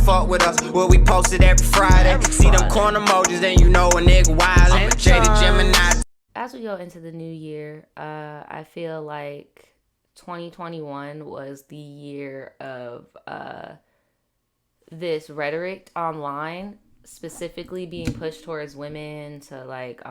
fuck with us. What we posted every Friday. See them corn emojis, then you know a nigga wild. Jaded Gemini. As we go into the new year, I feel like 2021 was the year of this rhetoric online, specifically being pushed towards women to like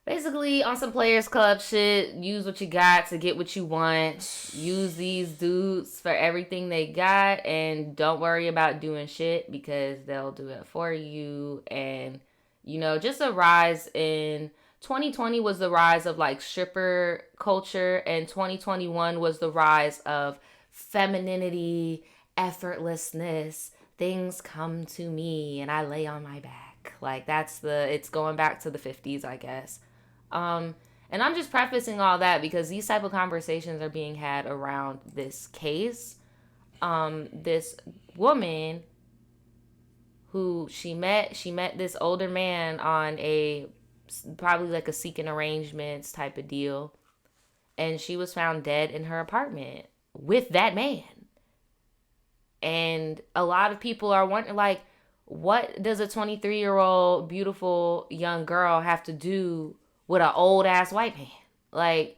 basically on some Players Club shit, use what you got to get what you want, use these dudes for everything they got, and don't worry about doing shit because they'll do it for you. And you know, just a rise in 2020 was the rise of like stripper culture, and 2021 was the rise of femininity, effortlessness. Things come to me and I lay on my back. Like it's going back to the 50s, I guess. And I'm just prefacing all that because these type of conversations are being had around this case. This woman who she met this older man on probably like a seeking arrangements type of deal. And she was found dead in her apartment with that man. And a lot of people are wondering, like, what does a 23-year-old beautiful young girl have to do with an old ass white man? Like,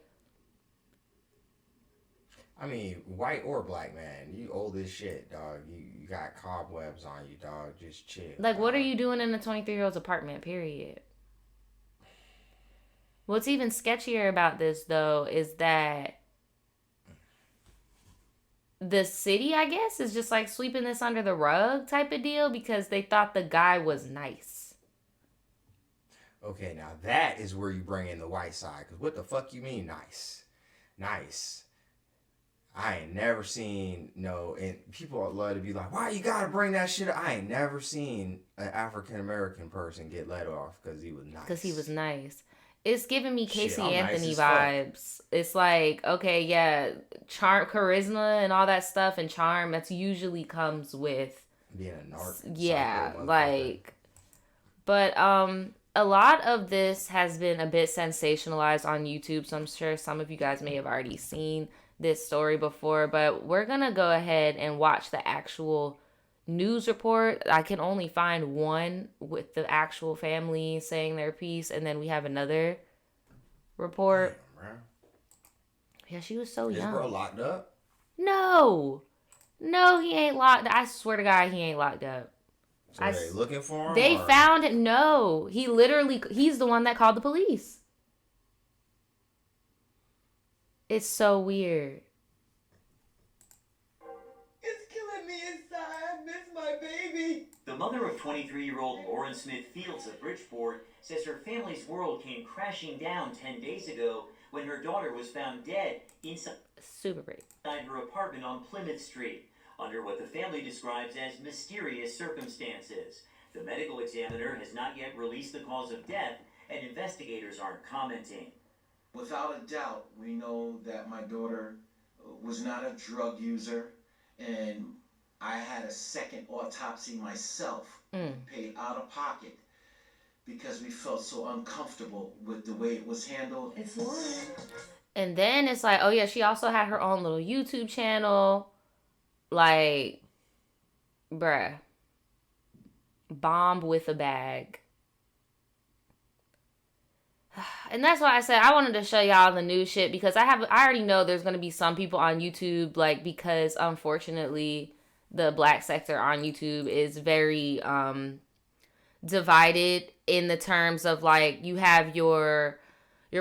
I mean, white or black man, you old as shit, dog. You got cobwebs on you, dog. Just chill. Like, dog. What are you doing in a 23-year-old's apartment, period? What's even sketchier about this, though, is that the city, I guess, is just like sweeping this under the rug type of deal because they thought the guy was nice. Okay, now that is where you bring in the white side. Because what the fuck you mean nice? Nice. I ain't never seen, and people love to be like, why you gotta bring that shit up? I ain't never seen an African-American person get let off because he was nice. Because he was nice. It's giving me Casey Anthony nice vibes. It's like, okay, yeah, charm, charisma, and all that stuff, and charm, that's usually comes with being a narc. Yeah, like, but a lot of this has been a bit sensationalized on YouTube, so I'm sure some of you guys may have already seen this story before, but we're gonna go ahead and watch the actual news report. I can only find one with the actual family saying their piece, and then we have another report. Damn, yeah, she was so young. Is bro locked up? No, he ain't locked. I swear to God, he ain't locked up. So are they looking for him? They found it. No, he's the one that called the police. It's so weird. My baby. The mother of 23-year-old Lauren Smith Fields of Bridgeport says her family's world came crashing down 10 days ago when her daughter was found dead inside her apartment on Plymouth Street under what the family describes as mysterious circumstances. The medical examiner has not yet released the cause of death, and investigators aren't commenting. Without a doubt, we know that my daughter was not a drug user, and I had a second autopsy myself, paid out of pocket, because we felt so uncomfortable with the way it was handled. It's Lauren. And then it's like, oh yeah, she also had her own little YouTube channel. Like, bruh. Bomb with a bag. And that's why I said I wanted to show y'all the new shit, because I already know there's going to be some people on YouTube, like, because unfortunately the black sector on YouTube is very divided in the terms of, like, you have your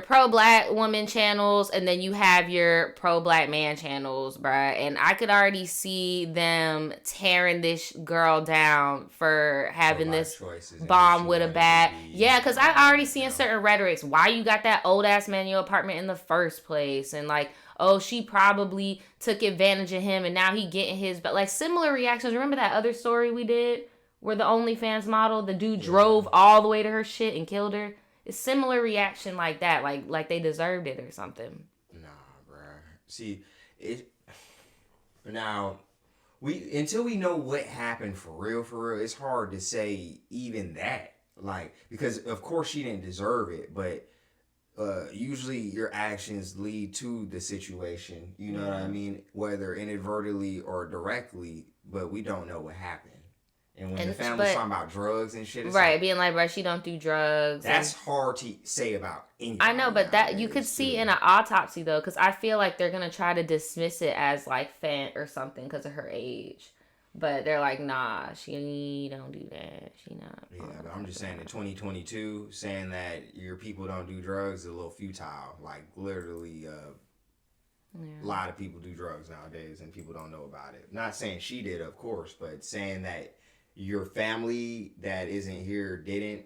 pro-black woman channels, and then you have your pro-black man channels, bruh. And I could already see them tearing this girl down for having this bomb with a bag. Yeah, because I already seen certain rhetorics. Why you got that old-ass man in your apartment in the first place? And, like, oh, she probably took advantage of him, and now he getting his... But, like, similar reactions. Remember that other story we did where the OnlyFans model, the dude drove all the way to her shit and killed her? It's similar reaction like that, like they deserved it or something. Nah, bruh. See, now until we know what happened for real, it's hard to say even that. Like, because of course she didn't deserve it, but usually your actions lead to the situation. You know what I mean? Whether inadvertently or directly, but we don't know what happened. And when And the family's talking about drugs and shit, it's like, being like, bro, she don't do drugs. That's hard to say about anything. I know, but that you could see in an autopsy though, because I feel like they're gonna try to dismiss it as like fent or something because of her age. But they're like, nah, she don't do that. She not. Yeah, but I'm just saying in 2022, saying that your people don't do drugs is a little futile. Like, literally, a lot of people do drugs nowadays and people don't know about it. Not saying she did, of course, but saying that your family that isn't here didn't.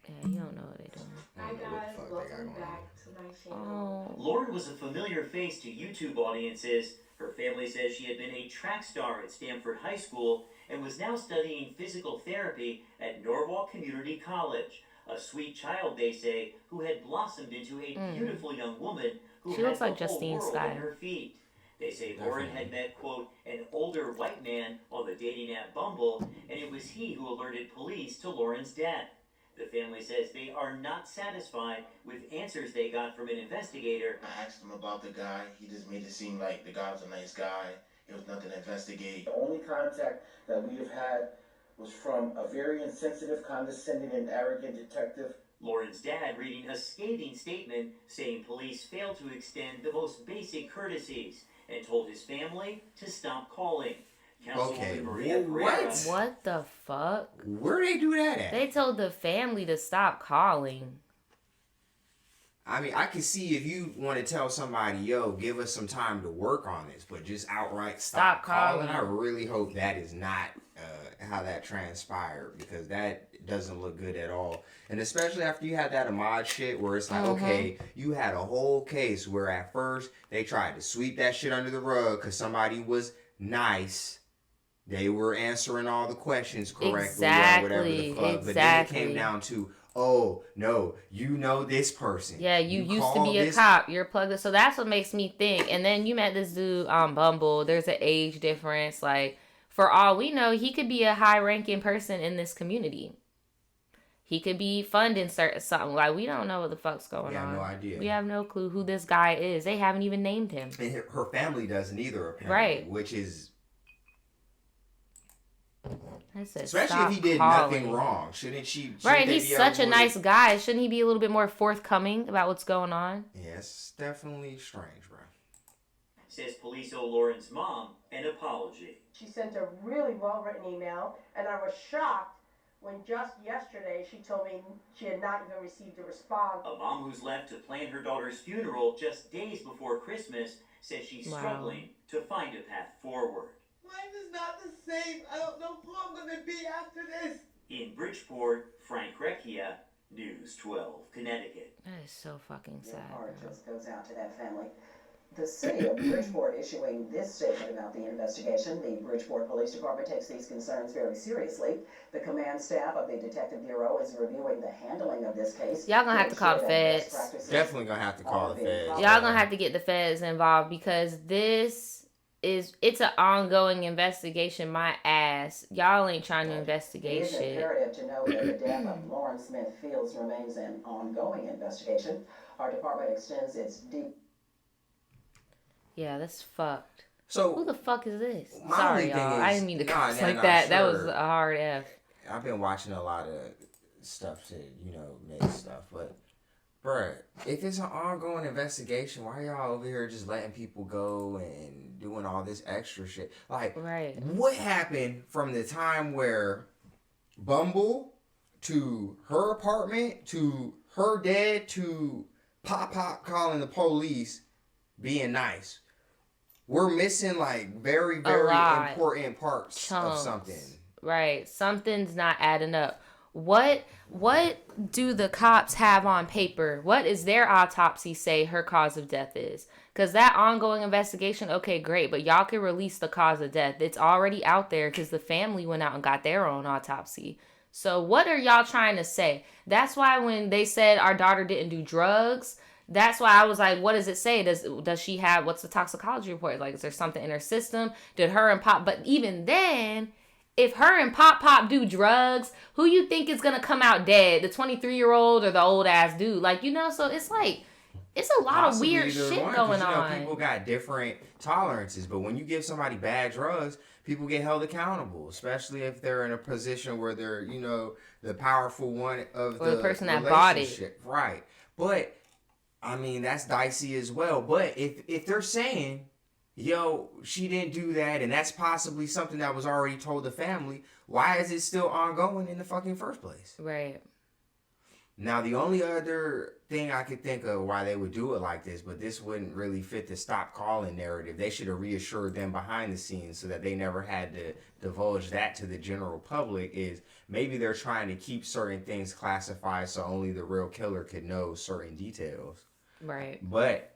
Yeah, you don't know what they're doing. Hi guys, welcome back to my channel. Lauren was a familiar face to YouTube audiences. Her family says she had been a track star at Stanford High School and was now studying physical therapy at Norwalk Community College. A sweet child, they say, who had blossomed into a beautiful young woman who had the whole world at her feet. They say Lauren had met, quote, an older white man on the dating app Bumble, and it was he who alerted police to Lauren's death. The family says they are not satisfied with answers they got from an investigator. I asked him about the guy. He just made it seem like the guy was a nice guy. There was nothing to investigate. The only contact that we have had was from a very insensitive, condescending, and arrogant detective. Lauren's dad reading a scathing statement saying police failed to extend the most basic courtesies and told his family to stop calling. Okay, what? What the fuck? Where they do that at? They told the family to stop calling. I mean, I can see if you want to tell somebody, yo, give us some time to work on this, but just outright stop calling. I really hope that is not how that transpired, because that doesn't look good at all. And especially after you had that Ahmad shit where it's like, okay, you had a whole case where at first they tried to sweep that shit under the rug because somebody was nice. They were answering all the questions correctly or whatever the fuck. But then it came down to, oh, no, you know this person. Yeah, you used to be a cop. You're plugged in. So that's what makes me think. And then you met this dude on Bumble. There's an age difference. Like, for all we know, he could be a high-ranking person in this community. He could be funding something. Like, we don't know what the fuck's going on. We have no idea. We have no clue who this guy is. They haven't even named him. And her family doesn't either, apparently. Right. Which is... Especially if he did nothing wrong. Shouldn't right, he's such a nice guy. Shouldn't he be a little bit more forthcoming about what's going on? Yeah, it's definitely strange, bro. Says police owe Lauren's mom an apology. She sent a really well-written email, and I was shocked when just yesterday she told me she had not even received a response. A mom who's left to plan her daughter's funeral just days before Christmas says she's struggling to find a path forward. Life is not the same. I don't know who I'm going to be after this. In Bridgeport, Frank Recchia, News 12, Connecticut. That is so fucking sad. Your heart just goes out to that family. The city of Bridgeport issuing this statement about the investigation. The Bridgeport Police Department takes these concerns very seriously. The command staff of the Detective Bureau is reviewing the handling of this case. Y'all gonna have to call the feds. Definitely gonna have to call the feds. Y'all gonna have to get the feds involved, because it's an ongoing investigation. My ass. Y'all ain't trying to investigate shit. It is imperative to know that the death of Lauren Smith Fields remains an ongoing investigation. Our department extends its deep... Yeah, that's fucked. So who the fuck is this? Sorry, y'all. I didn't mean to cuss like that. Sure. That was a hard F. I've been watching a lot of stuff to, make stuff. But, bruh, if it's an ongoing investigation, why are y'all over here just letting people go and doing all this extra shit? Like, what happened from the time where Bumble to her apartment to her dad to Pop calling the police being nice? We're missing like very, very important parts of something. Right. Something's not adding up. What do the cops have on paper? What is their autopsy say her cause of death is? Because that ongoing investigation, okay, great, but y'all can release the cause of death. It's already out there because the family went out and got their own autopsy. So what are y'all trying to say? That's why when they said our daughter didn't do drugs, that's why I was like, what does it say? Does she have, what's the toxicology report? Like, is there something in her system? Did her and Pop, but even then, if her and Pop do drugs, who you think is going to come out dead? The 23-year-old or the old ass dude? Like, so it's like, it's a lot of weird shit going on. People got different tolerances, but when you give somebody bad drugs, people get held accountable, especially if they're in a position where they're, you know, the powerful one of or the person that relationship. bought it. Right. But I mean, that's dicey as well. But if they're saying, yo, she didn't do that, and that's possibly something that was already told the family, why is it still ongoing in the fucking first place? Right. Now, the only other thing I could think of why they would do it like this, but this wouldn't really fit the stop calling narrative. They should have reassured them behind the scenes so that they never had to divulge that to the general public, is maybe they're trying to keep certain things classified so only the real killer could know certain details. Right. But,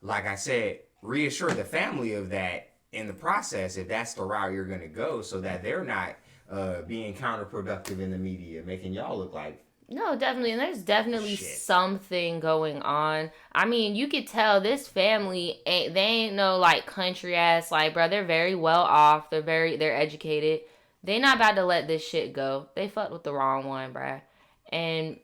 like I said, reassure the family of that in the process if that's the route you're going to go, so that they're not being counterproductive in the media, making y'all look like... No, definitely. And there's definitely Shit. something going on. I mean, you could tell this family they ain't no like country ass, like, bro, they're very well off. They're educated. They not about to let this shit go. They fucked with the wrong one, bruh. And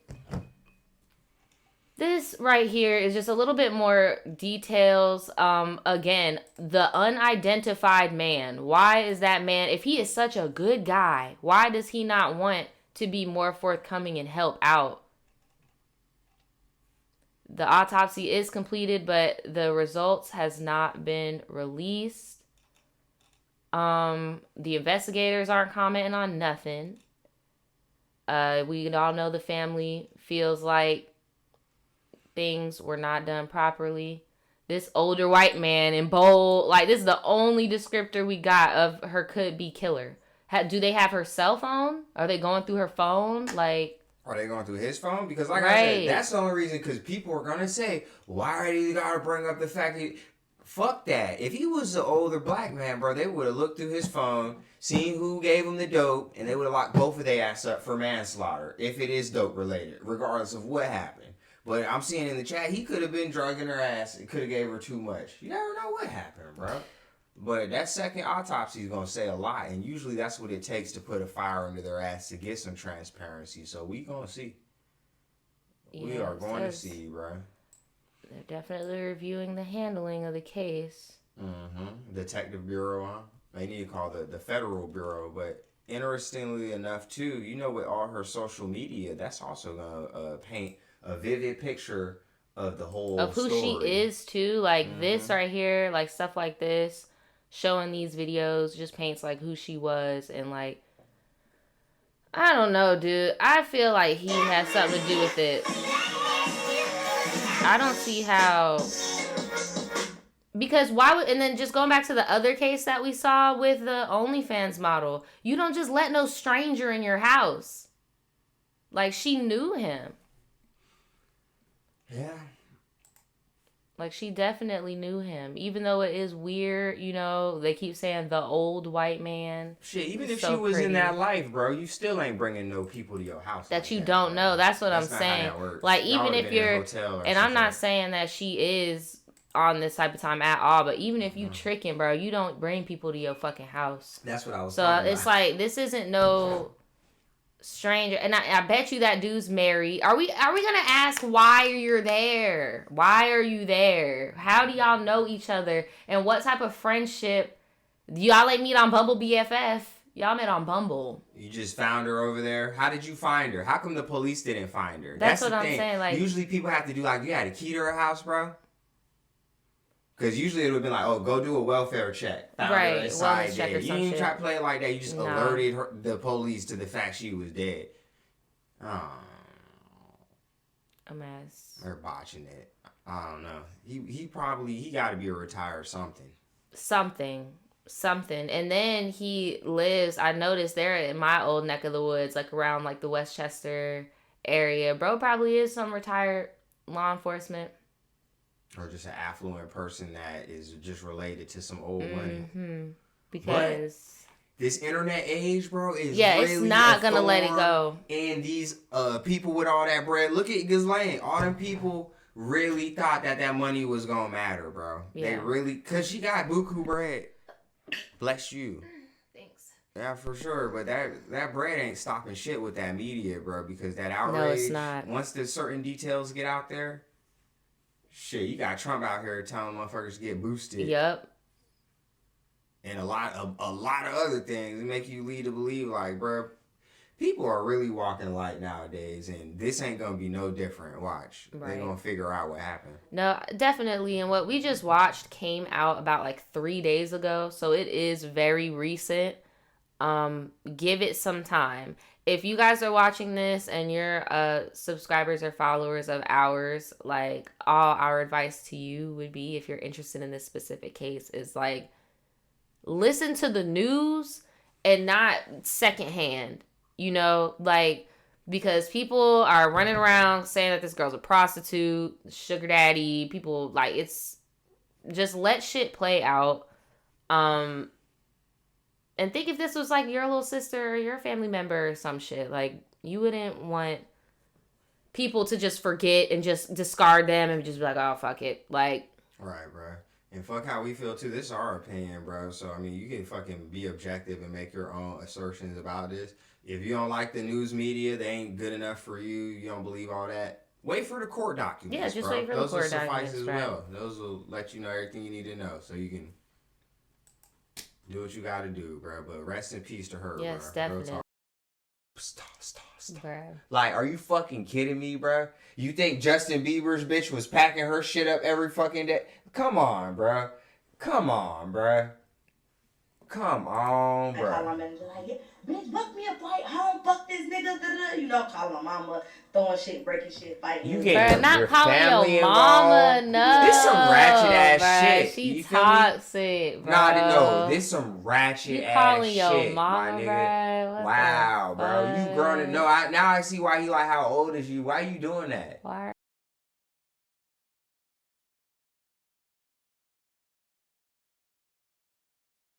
this right here is just a little bit more details. Again, the unidentified man. Why is that man, if he is such a good guy, why does he not want to be more forthcoming and help out? The autopsy is completed, but the results has not been released. The investigators aren't commenting on nothing. We all know the family feels like things were not done properly. This older white man in bold, like, this is the only descriptor we got of her could-be killer. Do they have her cell phone? Are they going through her phone? Like, are they going through his phone? Because like right. I said, that's the only reason, because people are going to say, why do you got to bring up the fact that... Fuck that. If he was an older black man, bro, they would have looked through his phone, seen who gave him the dope, and they would have locked both of their ass up for manslaughter, if it is dope related, regardless of what happened. But I'm seeing in the chat, he could have been drugging her ass and could have gave her too much. You never know what happened, bro. But that second autopsy is going to say a lot, and usually that's what it takes to put a fire under their ass to get some transparency. So we going to see. We are going to see, bro. They're definitely reviewing the handling of the case. Detective Bureau, huh? They need to call the Federal Bureau. But interestingly enough, too, you know, with all her social media, that's also going to paint a vivid picture of the whole of who story. she is, too. Like, this right here, like, stuff like this, showing these videos just paints, like, who she was. And, like, I don't know, dude. I feel like he has something to do with it. I don't see how, because why would, and then just going back to the other case that we saw with the OnlyFans model, you don't just let no stranger in your house. Like, she knew him. Yeah. Like, she definitely knew him. Even though it is weird, you know, they keep saying the old white man. Shit, even if she was in that life, bro, you still ain't bringing no people to your house. That you don't know. That's what I'm saying. Like, even if you're, and I'm not saying that she is on this type of time at all, but even if you tricking, bro, you don't bring people to your fucking house. That's what I was talking about. So it's like, this isn't no stranger, and I bet you that dude's married. Are we gonna ask why you're there? Why are you there? How do y'all know each other? And what type of friendship? Y'all like meet on Bumble BFF? Y'all met on Bumble. You just found her over there. How did you find her? How come the police didn't find her? That's what I'm saying. Like, usually people have to do, like, you had a key to her house, bro. Because usually it would have been like, oh, go do a welfare check. Found her inside there. You didn't even try to play it like that. You just alerted the police to the fact she was dead. Oh. A mess. They're botching it. I don't know. He got to be a retired something. Something. And then he lives, I noticed there in my old neck of the woods, like around like the Westchester area. Bro probably is some retired law enforcement. Or just an affluent person that is just related to some old money. Because but this internet age, bro, is really it's not gonna let it go. And these people with all that bread, look at Ghislaine. All them people really thought that money was gonna matter, bro. Yeah. They really, cause she got buku bread. Bless you. Thanks. Yeah, for sure. But that bread ain't stopping shit with that media, bro. Because that outrage. No, it's not. Once the certain details get out there. Shit, you got Trump out here telling motherfuckers to get boosted. Yep. and a lot of other things. It make you lead to believe, like, bro, people are really walking light nowadays, and this ain't gonna be no different. Watch, they're gonna figure out what happened. No, definitely. And what we just watched came out about like 3 days ago, so it is very recent. Give it some time. If you guys are watching this and you're subscribers or followers of ours, like, all our advice to you would be, if you're interested in this specific case, is like, listen to the news and not secondhand, you know, like, because people are running around saying that this girl's a prostitute, sugar daddy, people, like, it's just let shit play out. And think if this was like your little sister or your family member or some shit, like, you wouldn't want people to just forget and just discard them and just be like, oh, fuck it. Like, right, bro. And fuck how we feel too. This is our opinion, bro. So, I mean, you can fucking be objective and make your own assertions about this. If you don't like the news media, they ain't good enough for you. You don't believe all that. Wait for the court documents. Yeah, just bro. wait for Those the court will suffice documents, as right. well. Those will let you know everything you need to know, so you can do what you got to do, bro. But rest in peace to her, yes, bro. definitely. Stop. Bruh. Like, are you fucking kidding me, bro? You think Justin Bieber's bitch was packing her shit up every fucking day? Come on, bro. Come on, bro. Come on, I call bro. my manager like, yeah, bitch, book me a flight home, fuck this nigga, da-da. You know, calling my mama, throwing shit, breaking shit, fighting. You Bruh, get not your calling family your mama, involved. no. This some ratchet ass bruh. shit. She You feel me? toxic, bro. Nah, no, this some ratchet You ass calling your shit, mama, my nigga. bruh? What Wow, the bro, you fuck? grown. No, now I see why he like, how old is you? Why you doing that? Why?